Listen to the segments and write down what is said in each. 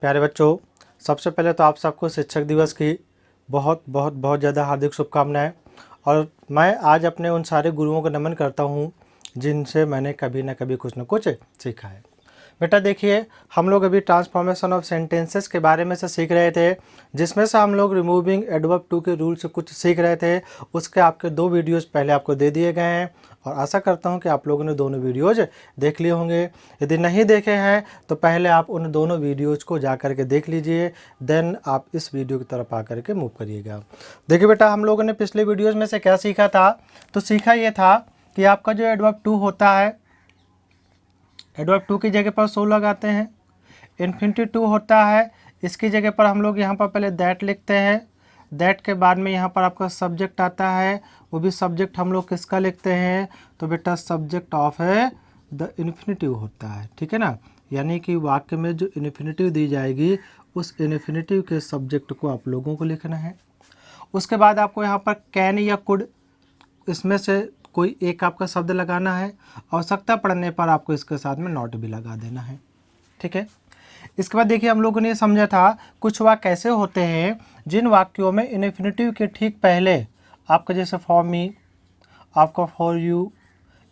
प्यारे बच्चों, सबसे पहले तो आप सबको शिक्षक दिवस की बहुत बहुत बहुत ज़्यादा हार्दिक शुभकामनाएं। और मैं आज अपने उन सारे गुरुओं को नमन करता हूं जिनसे मैंने कभी ना कभी कुछ न कुछ सीखा है। बेटा देखिए, हम लोग अभी ट्रांसफॉर्मेशन ऑफ सेंटेंसेस के बारे में से सीख रहे थे, जिसमें से हम लोग रिमूविंग एडवर्ब टू के रूल से कुछ सीख रहे थे। उसके आपके 2 वीडियोज़ पहले आपको दे दिए गए हैं और आशा करता हूं कि आप लोगों ने दोनों वीडियोज़ देख लिए होंगे। यदि नहीं देखे हैं तो पहले आप उन दोनों वीडियोज़ को जा कर के देख लीजिए, देन आप इस वीडियो की तरफ आकर के मूव करिएगा। देखिए बेटा, हम लोगों ने पिछले वीडियोज़ में से क्या सीखा था, तो सीखा ये था कि आपका जो एडवर्ब टू होता है, एडवर्ब टू की जगह पर सो लगाते हैं। इन्फिनिटिव टू होता है, इसकी जगह पर हम लोग यहाँ पर पहले दैट लिखते हैं। दैट के बाद में यहाँ पर आपका सब्जेक्ट आता है, वो भी सब्जेक्ट हम लोग किसका लिखते हैं, तो बेटा सब्जेक्ट ऑफ है द इन्फिनिटिव होता है। ठीक है ना, यानी कि वाक्य में जो इन्फिनिटिव दी जाएगी उस इन्फिनिटिव के सब्जेक्ट को आप लोगों को लिखना है। उसके बाद आपको यहाँ पर कैन या कुड, इसमें से कोई एक आपका शब्द लगाना है। आवश्यकता पड़ने पर आपको इसके साथ में नॉट भी लगा देना है। ठीक है, इसके बाद देखिए, हम लोगों ने समझा था कुछ वाक्य ऐसे होते हैं जिन वाक्यों में इन्फिनिटिव के ठीक पहले आपका जैसे फॉर मी, आपका फॉर यू,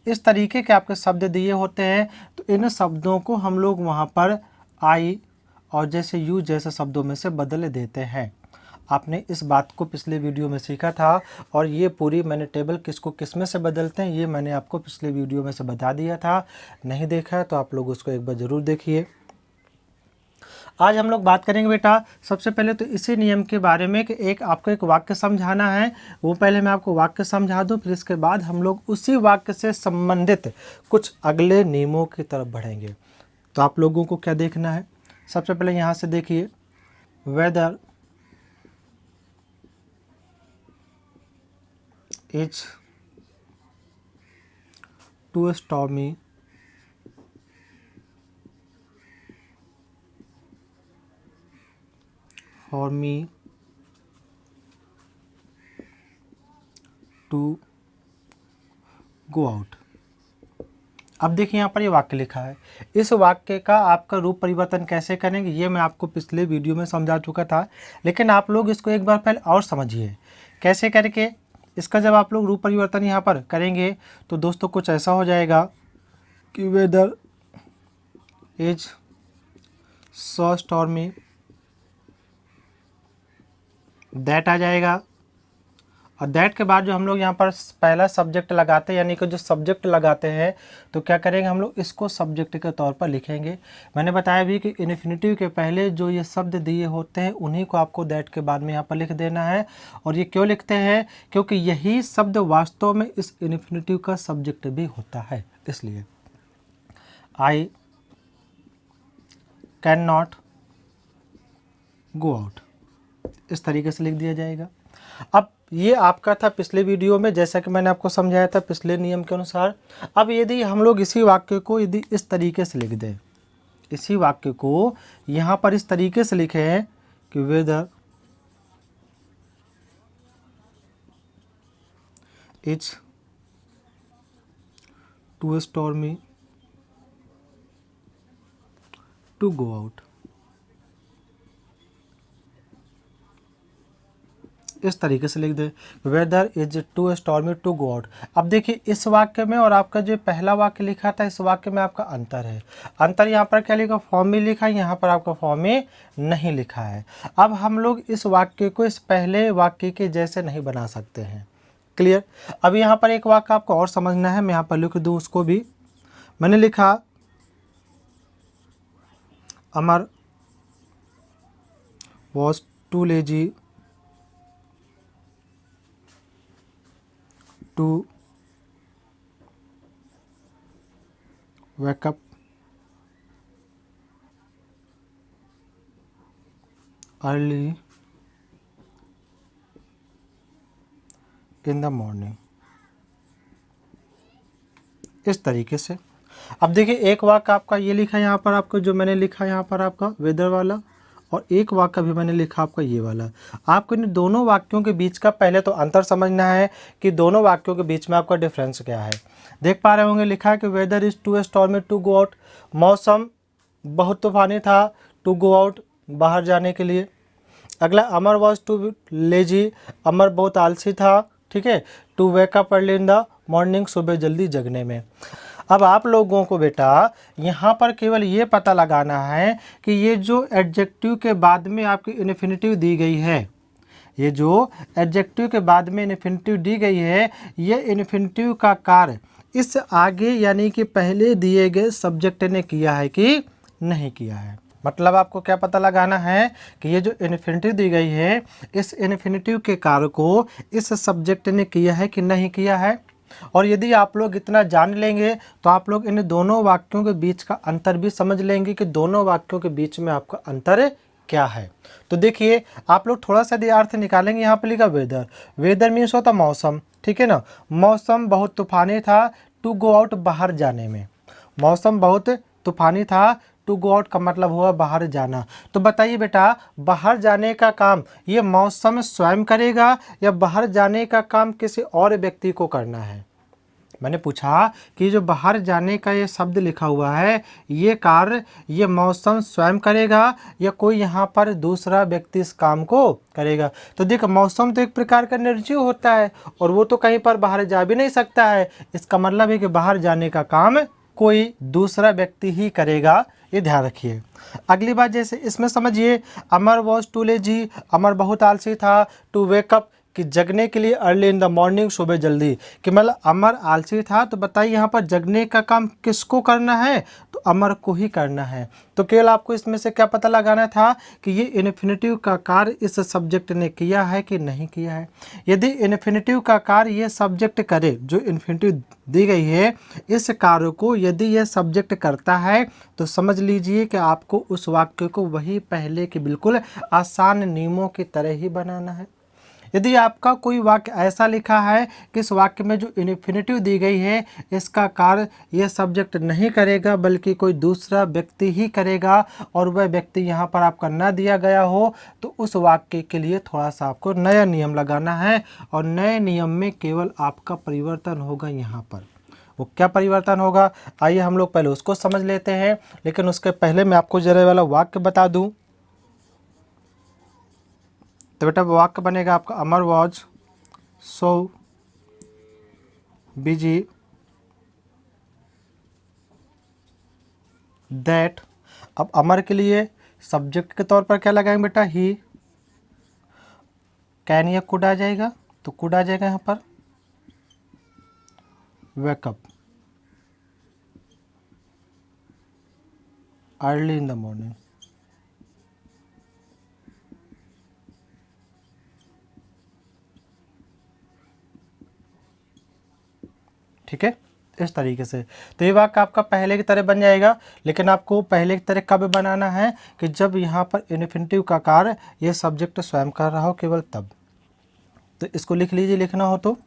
इस तरीके के आपके शब्द दिए होते हैं। तो इन शब्दों को हम लोग वहाँ पर आई और जैसे यू जैसे शब्दों में से बदल देते हैं। आपने इस बात को पिछले वीडियो में सीखा था और ये पूरी मैंने टेबल किसको किस में से बदलते हैं ये मैंने आपको पिछले वीडियो में से बता दिया था। नहीं देखा है तो आप लोग उसको एक बार ज़रूर देखिए। आज हम लोग बात करेंगे बेटा, सबसे पहले तो इसी नियम के बारे में कि आपको एक वाक्य समझाना है। वो पहले मैं आपको वाक्य समझा दूं, फिर इसके बाद हम लोग उसी वाक्य से संबंधित कुछ अगले नियमों की तरफ बढ़ेंगे। तो आप लोगों को क्या देखना है, सबसे पहले यहाँ से देखिए, weather is too stormy for me to go out. अब देखिए यहाँ पर ये वाक्य लिखा है, इस वाक्य का आपका रूप परिवर्तन कैसे करेंगे ये मैं आपको पिछले वीडियो में समझा चुका था, लेकिन आप लोग इसको एक बार पहले और समझिए कैसे करके इसका जब आप लोग रूप परिवर्तन यहाँ पर करेंगे तो दोस्तों कुछ ऐसा हो जाएगा कि weather is so stormy, that आ जाएगा। और दैट के बाद जो हम लोग यहाँ पर पहला सब्जेक्ट लगाते हैं, यानी कि जो सब्जेक्ट लगाते हैं, तो क्या करेंगे हम लोग इसको सब्जेक्ट के तौर पर लिखेंगे। मैंने बताया भी कि इन्फिनिटिव के पहले जो ये शब्द दिए होते हैं उन्हीं को आपको दैट के बाद में यहाँ पर लिख देना है। और ये क्यों लिखते हैं, क्योंकि यही शब्द वास्तव में इस इन्फिनिटिव का सब्जेक्ट भी होता है। इसलिए I can not go out, इस तरीके से लिख दिया जाएगा। अब ये आपका था पिछले वीडियो में, जैसा कि मैंने आपको समझाया था पिछले नियम के अनुसार। अब यदि हम लोग इसी वाक्य को यदि इस तरीके से लिख दें, इसी वाक्य को यहाँ पर इस तरीके से लिखे हैं कि weather is too stormy to go out, इस तरीके से लिख दे, weather is too stormy to go out. अब देखिए इस वाक्य में और आपका जो पहला वाक्य लिखा था इस वाक्य में आपका अंतर है। अंतर यहाँ पर क्या लिखा, फॉर्म में लिखा है, यहाँ पर आपका फॉर्म में नहीं लिखा है। अब हम लोग इस वाक्य को इस पहले वाक्य के जैसे नहीं बना सकते हैं। क्लियर। अब यहाँ पर एक वाक्य आपको और समझना है, मैं यहाँ पर लिख दूँ उसको भी। मैंने लिखा Amar was too lazy to wake up early in the morning, इस तरीके से। अब देखिए एक वाक्य आपका ये लिखा है यहाँ पर, आपको जो मैंने लिखा यहाँ पर आपका वेदर वाला, और एक वाक्य भी मैंने लिखा आपका ये वाला। आपको इन दोनों वाक्यों के बीच का पहले तो अंतर समझना है कि दोनों वाक्यों के बीच में आपका डिफरेंस क्या है। देख पा रहे होंगे लिखा है कि weather is too stormy to go out, मौसम बहुत तूफानी था, टू गो आउट बाहर जाने के लिए। अगला Amar was too lazy, Amar बहुत आलसी था, ठीक है। To wake up early in the morning, सुबह जल्दी जगने में। अब आप लोगों को बेटा यहाँ पर केवल ये पता लगाना है कि ये जो एडजेक्टिव के बाद में आपकी इन्फिनिटिव दी गई है, ये जो एडजेक्टिव के बाद में इन्फिनिटिव दी गई है, ये इन्फिनिटिव का कार्य इस आगे यानी कि पहले दिए गए सब्जेक्ट ने किया है कि नहीं किया है। मतलब आपको क्या पता लगाना है कि ये जो इन्फिनिटिव दी गई है, इस इन्फिनिटिव के कार्य को इस सब्जेक्ट ने किया है कि नहीं किया है। और यदि आप लोग इतना जान लेंगे तो आप लोग इन दोनों वाक्यों के बीच का अंतर भी समझ लेंगे कि दोनों वाक्यों के बीच में आपका अंतर क्या है। तो देखिए आप लोग थोड़ा सा यदि अर्थ निकालेंगे, यहाँ पर लिखा वेदर, वेदर मीन्स होता मौसम, ठीक है ना। मौसम बहुत तूफानी था, टू गो आउट बाहर जाने में। मौसम बहुत तूफानी था, टू गो आउट का मतलब हुआ बाहर जाना। तो बताइए बेटा बाहर जाने का काम ये मौसम स्वयं करेगा या बाहर जाने का काम किसी और व्यक्ति को करना है। मैंने पूछा कि जो बाहर जाने का ये शब्द लिखा हुआ है, ये कार्य ये मौसम स्वयं करेगा या कोई यहाँ पर दूसरा व्यक्ति इस काम को करेगा। तो देखो मौसम तो एक प्रकार का निर्जीव होता है और वो तो कहीं पर बाहर जा भी नहीं सकता है। इसका मतलब है कि बाहर जाने का काम कोई दूसरा व्यक्ति ही करेगा, ये ध्यान रखिए। अगली बात जैसे इसमें समझिए, अमर वॉज टू लेजी, अमर बहुत आलसी था, टू वेकअप कि जगने के लिए, अर्ली इन द मॉर्निंग सुबह जल्दी, कि मतलब अमर आलसी था। तो बताइए यहाँ पर जगने का काम किसको करना है, तो अमर को ही करना है। तो केवल आपको इसमें से क्या पता लगाना था कि ये इन्फिनिटिव का कार्य इस सब्जेक्ट ने किया है कि नहीं किया है। यदि इन्फिनिटिव का कार्य ये सब्जेक्ट करे, जो इन्फिनिटिव दी गई है इस कार्य को यदि यह सब्जेक्ट करता है तो समझ लीजिए कि आपको उस वाक्य को वही पहले के बिल्कुल आसान नियमों की तरह ही बनाना है। यदि आपका कोई वाक्य ऐसा लिखा है कि इस वाक्य में जो इन्फिनिटिव दी गई है इसका कार्य यह सब्जेक्ट नहीं करेगा बल्कि कोई दूसरा व्यक्ति ही करेगा और वह व्यक्ति यहाँ पर आपका न दिया गया हो, तो उस वाक्य के लिए थोड़ा सा आपको नया नियम लगाना है। और नए नियम में केवल आपका परिवर्तन होगा यहाँ पर। वो क्या परिवर्तन होगा, आइए हम लोग पहले उसको समझ लेते हैं। लेकिन उसके पहले मैं आपको जरा वाला वाक्य बता दूँ। तो बेटा वाक्य बनेगा आपका अमर वॉज सो बिजी दैट। अब अमर के लिए सब्जेक्ट के तौर पर क्या लगाएंगे बेटा, ही। कैन या कुड आ जाएगा, तो कुड आ जाएगा यहाँ पर। Wake up early in the morning. ठीक है, इस तरीके से। तो ये वाक्य आपका पहले की तरह बन जाएगा, लेकिन आपको पहले की तरह कब बनाना है कि जब यहाँ पर इन्फिनिटिव का कार्य ये सब्जेक्ट स्वयं कर रहा हो, केवल तब। तो इसको लिख लीजिए, लिखना हो तो।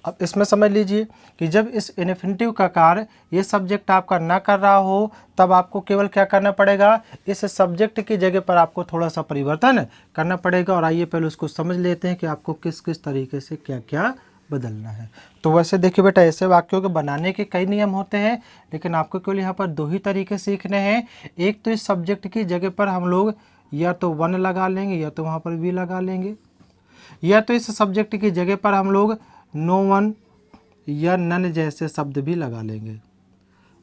अब इसमें समझ लीजिए कि जब इस इन्फिनिटिव का कार्य ये सब्जेक्ट आपका ना कर रहा हो तब आपको केवल क्या करना पड़ेगा, इस सब्जेक्ट की जगह पर आपको थोड़ा सा परिवर्तन करना पड़ेगा। और आइए पहले उसको समझ लेते हैं कि आपको किस किस तरीके से क्या क्या बदलना है। तो वैसे देखिए बेटा ऐसे वाक्यों के बनाने के कई नियम होते हैं, लेकिन आपको केवल यहाँ पर दो ही तरीके सीखने हैं। एक तो इस सब्जेक्ट की जगह पर हम लोग या तो वन लगा लेंगे या तो वहाँ पर वी लगा लेंगे, या तो इस सब्जेक्ट की जगह पर हम लोग नो वन या नन जैसे शब्द भी लगा लेंगे।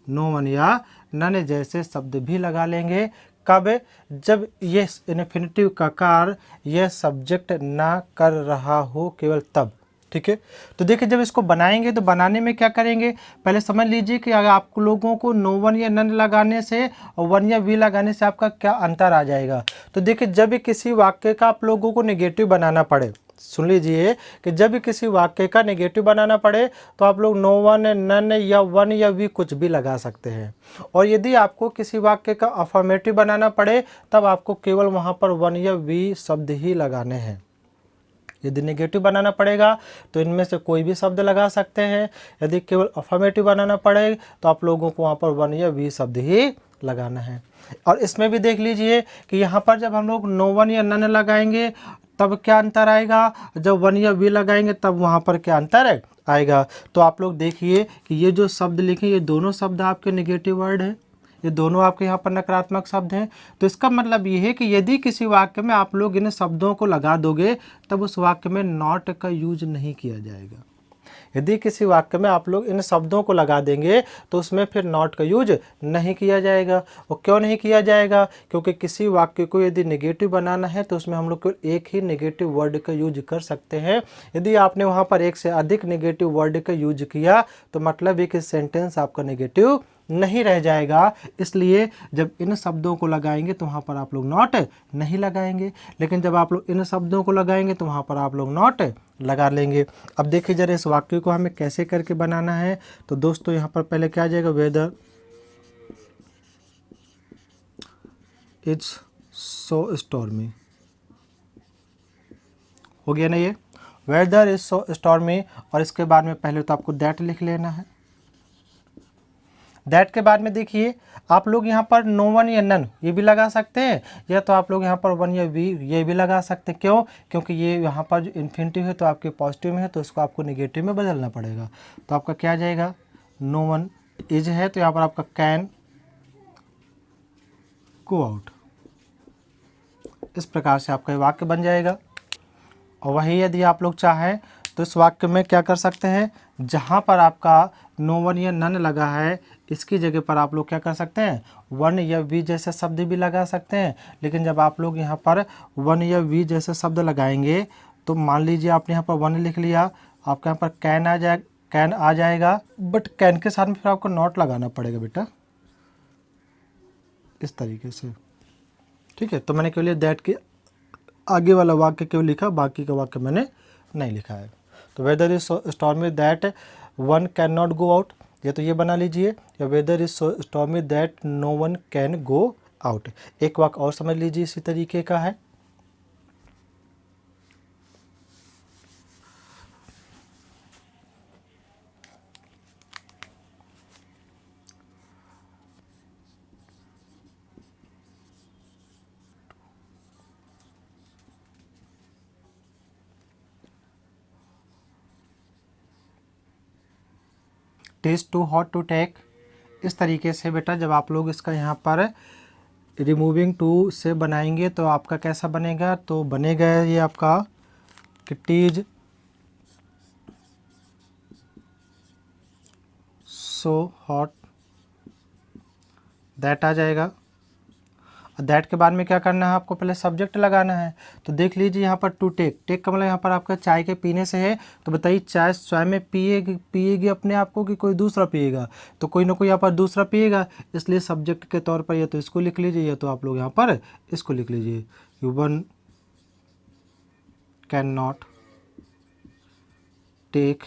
नो वन या नन जैसे शब्द भी लगा लेंगे। कब, जब ये इन्फिनिटिव का कार्य यह सब्जेक्ट ना कर रहा हो, केवल तब। ठीक है, तो देखिए जब इसको बनाएंगे तो बनाने में क्या करेंगे, पहले समझ लीजिए कि अगर आप लोगों को नो वन या नन लगाने से और वन या वी लगाने से आपका क्या अंतर आ जाएगा। तो देखिए जब भी किसी वाक्य का आप लोगों को नेगेटिव बनाना पड़े, सुन लीजिए कि जब भी किसी वाक्य का नेगेटिव बनाना पड़े तो आप लोग नो वन नन या वन या वी कुछ भी लगा सकते हैं। और यदि आपको किसी वाक्य का अफर्मेटिव बनाना पड़े तब आपको केवल वहाँ पर वन या वी शब्द ही लगाने हैं। यदि नेगेटिव बनाना पड़ेगा तो इनमें से कोई भी शब्द लगा सकते हैं। यदि केवल अफर्मेटिव बनाना पड़े तो आप लोगों को वहाँ पर वन या वी शब्द ही लगाना है। और इसमें भी देख लीजिए कि यहाँ पर जब हम लोग नो वन या नन लगाएंगे तब क्या अंतर आएगा, जब वन या वी लगाएंगे तब वहाँ पर क्या अंतर आएगा। तो आप लोग देखिए कि ये जो शब्द लिखे ये दोनों शब्द आपके नेगेटिव वर्ड है। ये दोनों आपके यहाँ पर नकारात्मक शब्द हैं। तो इसका मतलब ये है कि यदि किसी वाक्य में आप लोग इन शब्दों को लगा दोगे तब उस वाक्य में नॉट का यूज नहीं किया जाएगा। यदि किसी वाक्य में आप लोग इन शब्दों को लगा देंगे तो उसमें फिर नॉट का यूज नहीं किया जाएगा। और क्यों नहीं किया जाएगा? क्योंकि किसी वाक्य को यदि नेगेटिव बनाना है तो उसमें हम लोग केवल एक ही नेगेटिव वर्ड का यूज कर सकते हैं। यदि आपने वहाँ पर एक से अधिक नेगेटिव वर्ड का यूज किया तो मतलब है कि सेंटेंस आपका नेगेटिव नहीं रह जाएगा। इसलिए जब इन शब्दों को लगाएंगे तो वहाँ पर आप लोग नॉट नहीं लगाएंगे, लेकिन जब आप लोग इन शब्दों को लगाएंगे तो वहाँ पर आप लोग नॉट लगा लेंगे। अब देखिए जरा इस वाक्य को हमें कैसे करके बनाना है। तो दोस्तों यहाँ पर पहले क्या आ जाएगा, वेदर इज सो स्टॉर्मी। हो गया ना ये, वेदर इज सो स्टॉर्मी। और इसके बाद में पहले तो आपको दैट लिख लेना है। दैट के बाद में देखिए आप लोग यहाँ पर नो वन या नन ये भी लगा सकते हैं, या तो आप लोग यहाँ पर वन या वी ये भी लगा सकते हैं। क्यों? क्योंकि ये यहाँ पर जो इन्फिनिटिव है तो आपके पॉजिटिव में है, तो इसको आपको नेगेटिव में बदलना पड़ेगा। तो आपका क्या आ जाएगा, नो वन इज है तो यहाँ पर आपका कैन गो आउट। इस प्रकार से आपका वाक्य बन जाएगा। और वही यदि आप लोग चाहें तो इस वाक्य में क्या कर सकते हैं, जहाँ पर आपका नो वन या नन लगा है इसकी जगह पर आप लोग क्या कर सकते हैं, वन या वी जैसे शब्द भी लगा सकते हैं। लेकिन जब आप लोग यहाँ पर वन या वी जैसे शब्द लगाएंगे तो मान लीजिए आपने यहाँ पर वन लिख लिया, आपके यहाँ पर कैन आ जाएगा, बट कैन के साथ में फिर आपको नॉट लगाना पड़ेगा बेटा, इस तरीके से। ठीक है, तो मैंने केवल दैट के आगे वाला वाक्य केवल लिखा, बाकी का वाक्य मैंने नहीं लिखा है। तो weather is so stormy that one can not go out, या तो ये बना लीजिए, या weather is so stormy that no one can go out. एक वाक्य और समझ लीजिए इसी तरीके का है। Test too hot to take. इस तरीके से बेटा जब आप लोग इसका यहाँ पर रिमूविंग टू से बनाएंगे तो आपका कैसा बनेगा, तो बनेगा ये आपका कि टीज सो हॉट दैट आ जाएगा। दैट के बाद में क्या करना है, आपको पहले सब्जेक्ट लगाना है। तो देख लीजिए यहाँ पर टू टेक, टेक का मतलब यहाँ पर आपका चाय के पीने से है। तो बताइए चाय स्वयं में पिएगी अपने आप को कि कोई दूसरा पिएगा, तो कोई ना कोई यहाँ पर दूसरा पिएगा, इसलिए सब्जेक्ट के तौर पर या तो इसको लिख लीजिए या तो आप लोग यहाँ पर इसको लिख लीजिए, वन कैन नॉट टेक।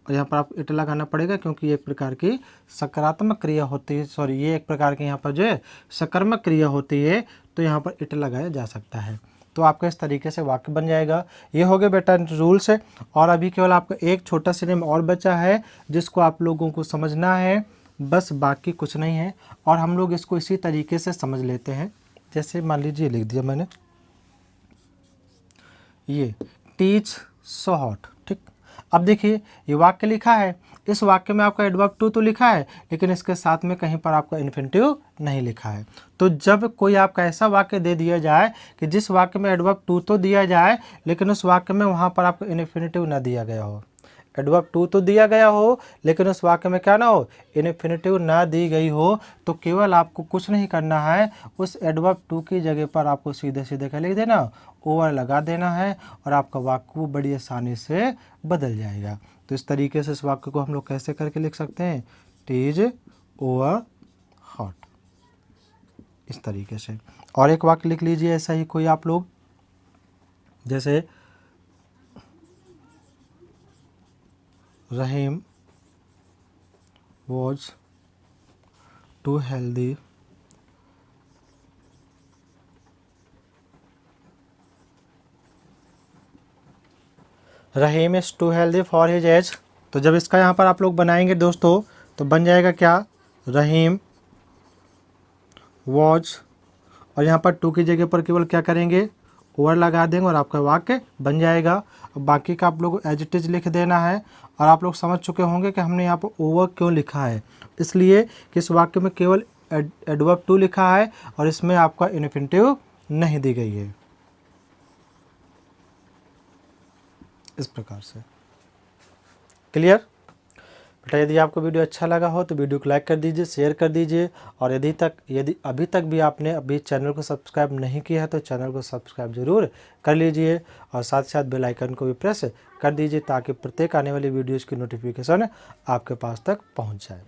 और यहाँ पर आप इट लगाना पड़ेगा क्योंकि ये एक प्रकार की सकारात्मक क्रिया होती है, सॉरी ये एक प्रकार की यहाँ पर जो है सकर्मक क्रिया होती है, तो यहाँ पर इट लगाया जा सकता है। तो आपका इस तरीके से वाक्य बन जाएगा। ये हो गए बेटा रूल्स है। और अभी केवल आपका एक छोटा सा नियम और बचा है जिसको आप लोगों को समझना है, बस बाकी कुछ नहीं है। और हम लोग इसको इसी तरीके से समझ लेते हैं। जैसे मान लीजिए लिख दिया मैंने ये टीच सो हॉट, ठीक। अब देखिए ये वाक्य लिखा है, इस वाक्य में आपका एडवर्ब टू तो लिखा है लेकिन इसके साथ में कहीं पर आपका इन्फिनिटिव नहीं लिखा है। तो जब कोई आपका ऐसा वाक्य दे दिया जाए कि जिस वाक्य में एडवर्ब टू तो दिया जाए लेकिन उस वाक्य में वहाँ पर आपको इन्फिनिटिव ना दिया गया हो, एडवर्ब टू तो दिया गया हो लेकिन उस वाक्य में क्या ना हो, इन्फिनिटिव ना दी गई हो, तो केवल आपको कुछ नहीं करना है, उस एडवर्ब टू की जगह पर आपको सीधे सीधे क्या लिख देना, ओवर लगा देना है और आपका वाक्य बड़ी आसानी से बदल जाएगा। तो इस तरीके से इस वाक्य को हम लोग कैसे करके लिख सकते हैं, टीज ओवर हॉट, इस तरीके से। और एक वाक्य लिख लीजिए ऐसा ही कोई आप लोग, जैसे Rahim was too healthy Rahim is too healthy for his age. तो जब इसका यहाँ पर आप लोग बनाएंगे दोस्तों तो बन जाएगा क्या, रहीम वॉज, और यहाँ पर टू की जगह पर केवल क्या करेंगे, ओवर लगा देंगे और आपका वाक्य बन जाएगा। बाकी का आप लोग एज इट इज लिख देना है। और आप लोग समझ चुके होंगे कि हमने यहाँ पर ओवर क्यों लिखा है, इसलिए कि इस वाक्य में केवल एडवर्ब टू लिखा है और इसमें आपका इन्फिनेटिव नहीं दी गई है। इस प्रकार से क्लियर बेटा। यदि आपको वीडियो अच्छा लगा हो तो वीडियो को लाइक कर दीजिए, शेयर कर दीजिए। और यदि अभी तक भी आपने अभी चैनल को सब्सक्राइब नहीं किया है तो चैनल को सब्सक्राइब जरूर कर लीजिए और साथ साथ बेल आइकन को भी प्रेस कर दीजिए ताकि प्रत्येक आने वाली वीडियोज़ की नोटिफिकेशन आपके पास तक पहुंच जाए।